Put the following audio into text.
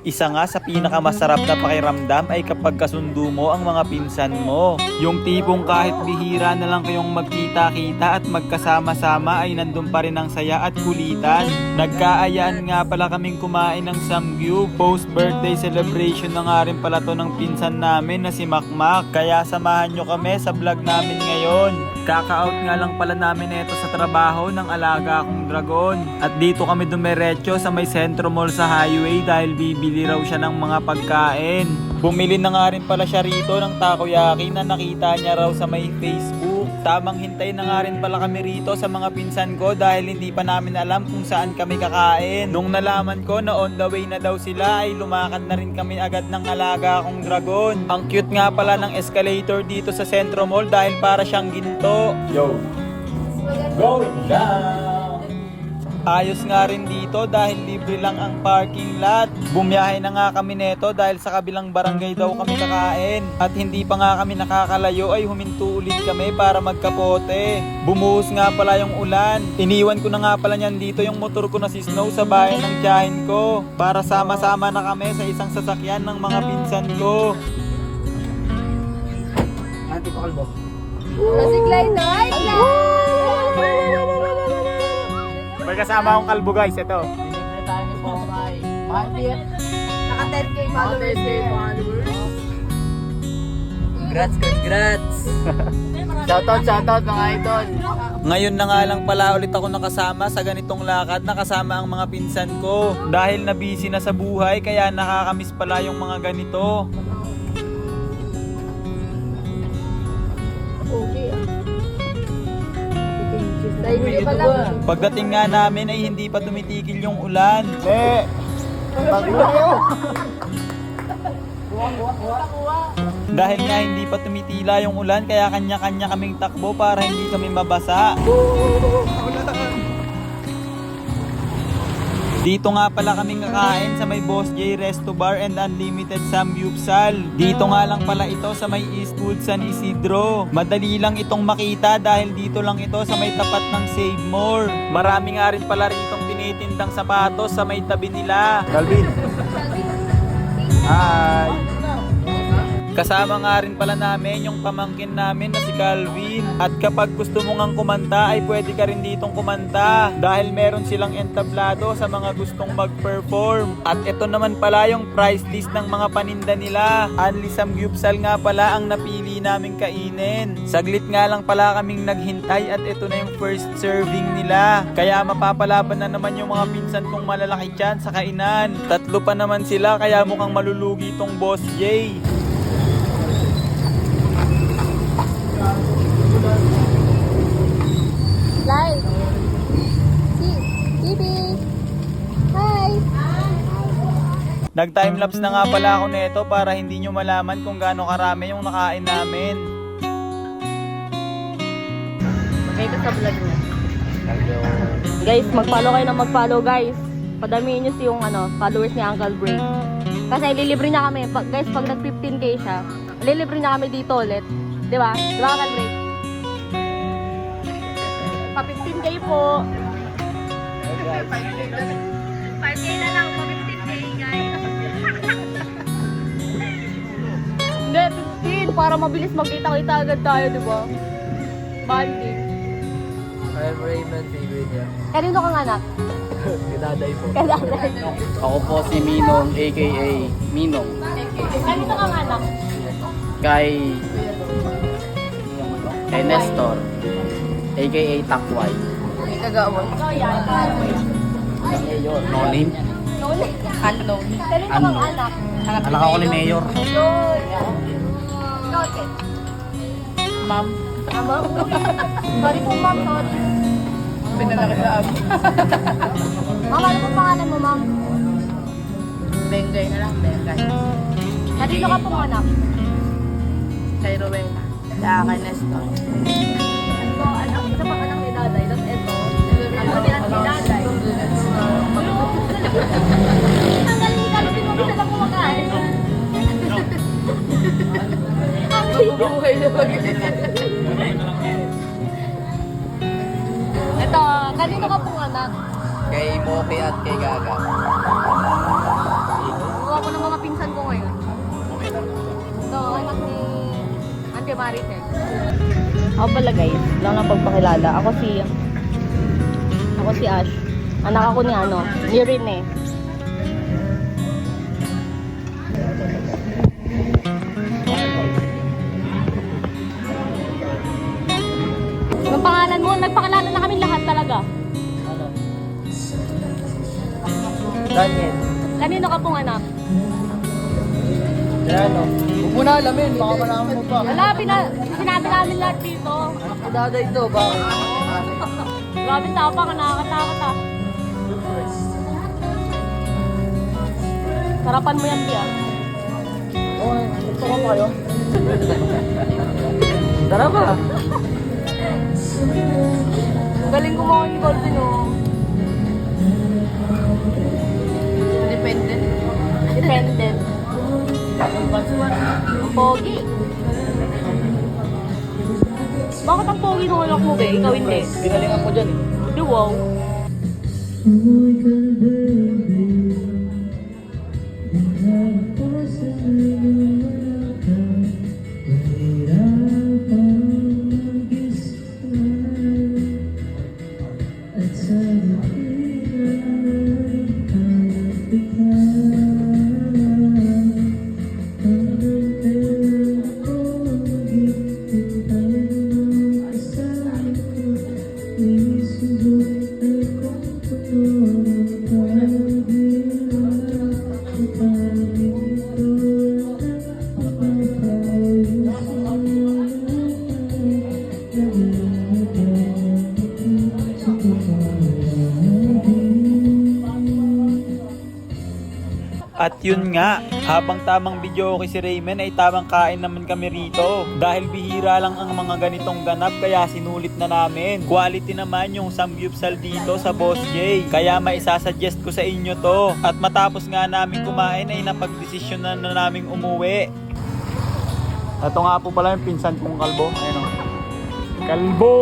Isa nga sa pinakamasarap na pakiramdam ay kapag kasundo mo ang mga pinsan mo. Yung tipong kahit bihira na lang kayong magkita-kita at magkasama-sama ay nandun pa rin ang saya at kulitan. Nagkaayaan nga pala kaming kumain ng samgyup. Post-birthday celebration na nga rin pala to ng pinsan namin na si Makmak. Kaya samahan nyo kami sa vlog namin ngayon. Kaka-out nga lang pala namin ito sa trabaho ng alaga kong dragon. At dito kami dumiretso sa may Centro Mall sa highway dahil bibili raw siya ng mga pagkain. Bumili na nga rin pala siya rito ng takoyaki na nakita niya raw sa may Facebook. Tamang hintay na nga rin pala kami rito sa mga pinsan ko dahil hindi pa namin alam kung saan kami kakain. Nung nalaman ko na on the way na daw sila ay lumakad na rin kami agad ng alaga kong dragon. Ang cute nga pala ng escalator dito sa Centro Mall dahil para siyang ginto. Yo! Going down! Ayos nga rin dito dahil libre lang ang parking lot. Bumiyahe na nga kami neto dahil sa kabilang barangay daw kami kakain. At hindi pa nga kami nakakalayo ay huminto ulit kami para magkapote. Bumuhos nga pala yung ulan. Iniwan ko na nga pala niyan dito yung motor ko na si Snow sa bahay ng tiyahin ko. Para sama-sama na kami sa isang sasakyan ng mga pinsan ko. Ate Pakalbo. Nasiglay na! May kasama akong kalbo guys, ito. Bibigyan tayo ni Popeye. Bakit? Naka 10k followers. Congrats! Shoutout mga idol. Ngayon na nga lang pala ulit ako nakasama sa ganitong lakad na kasama ang mga pinsan ko. Dahil na busy na sa buhay kaya nakakamiss pala yung mga ganito. Okay ah. Thank you pala. Pagdating nga namin ay hindi pa tumitigil yung ulan. Dahil nga hindi pa tumitila yung ulan kaya kanya-kanya kaming takbo para hindi kami mabasa. Dito nga pala kaming kakain sa may Boss J Resto Bar and Unlimited Samgyupsal. Dito nga lang pala ito sa may Eastwood San Isidro. Madali lang itong makita dahil dito lang ito sa may tapat ng Save More. Marami nga rin pala ritong tinitindang sapatos sa may tabi nila. Calvin. Hi. Kasama nga rin pala namin yung pamangkin namin na si Calvin. At kapag gusto mo ngang kumanta ay pwede ka rin ditong kumanta dahil meron silang entablado sa mga gustong mag-perform. At ito naman pala yung price list ng mga paninda nila. Only Samgyupsal nga pala ang napili naming kainin. Saglit nga lang pala kaming naghintay at ito na yung first serving nila. Kaya mapapalaban na naman yung mga pinsan kong malalaki dyan sa kainan. Tatlo pa naman sila kaya mukhang malulugi tong Boss J. Live. TV. Hi. Nag-timelapse na nga pala ako nito para hindi nyo malaman kung gaano karami yung nakain namin. Okay ka sa vlog mo. Guys, mag-follow kayo ng mag-follow guys. Padamihin nyo yung followers ni Uncle Bray. Kasi ililibre niya kami. Guys, pag nag-15k siya, ililibre niya kami dito ulit. Diba? Diba Uncle Bray? Pa 15k po. 5k na lang, pa 15k guys. Hindi, 15 para mabilis magkita-kita agad tayo, diba? Bonding. I'm Raymond, favorite niya. Kanino kang anak? Kadaday po. Kadaday. Ako po si Minong aka Minong Kanino kang anak? kay Nestor aka Takway. May kagawon. Ikaw yan. Mayor. No name. Unknown. Kanino kang anak? Anak ako ni Mayor. Yun. Ikaw, Ken. Ma'am. Ma'am? Sorry po, ma'am. Sorry. Pinalaki sa amin. Ma'am, ano po pangalan mo, ma'am? Bengay na lang, Bengay. Kanino ka pong anak? Kay Rowena. Kaya kay Nestor. So, anak, isa pang anak ni Daday. Tapos ito, ang kabilang ni Daday. Ang galing ka, lusin mo bisa lang kumakain. Buhay na pag Ito, kanino ka pong anak? Kay Moki at kay Gaga. Wow, Marites. Ako pala guys, lang ng pagpakilala. Ako si Ash. Anak ako ni Rene. Anong pangalan mo? Nagpakilala na kami lahat talaga. Daniel. Kanino ka pong anak? Ano? Huwag mo na alamin, baka malaman mo pa. Wala, sinabi namin lahat dito. Daday ito, bakit? Grabe tapa ka, nakakatakot ah. Sarapan mo yan, Bia. Okay, gusto ko kayo. Tara ba? Galing gumawa ni Golden, oh. Independent. Dependent. Ang pogi. Bakit ang pogi nung anak mo, be? Ikaw hindi. Pinalingan ko dyan eh. Hindi, wow. At yun nga, habang tamang video okay si Raymond ay tamang kain naman kami rito. Dahil bihira lang ang mga ganitong ganap kaya sinulit na namin. Quality naman yung samgyupsal dito sa Boss J. Kaya maisasuggest ko sa inyo to. At matapos nga namin kumain ay napagdesisyon na naming umuwi. Ito nga po pala yung pinsan kong kalbo. Ayan o. Kalbo!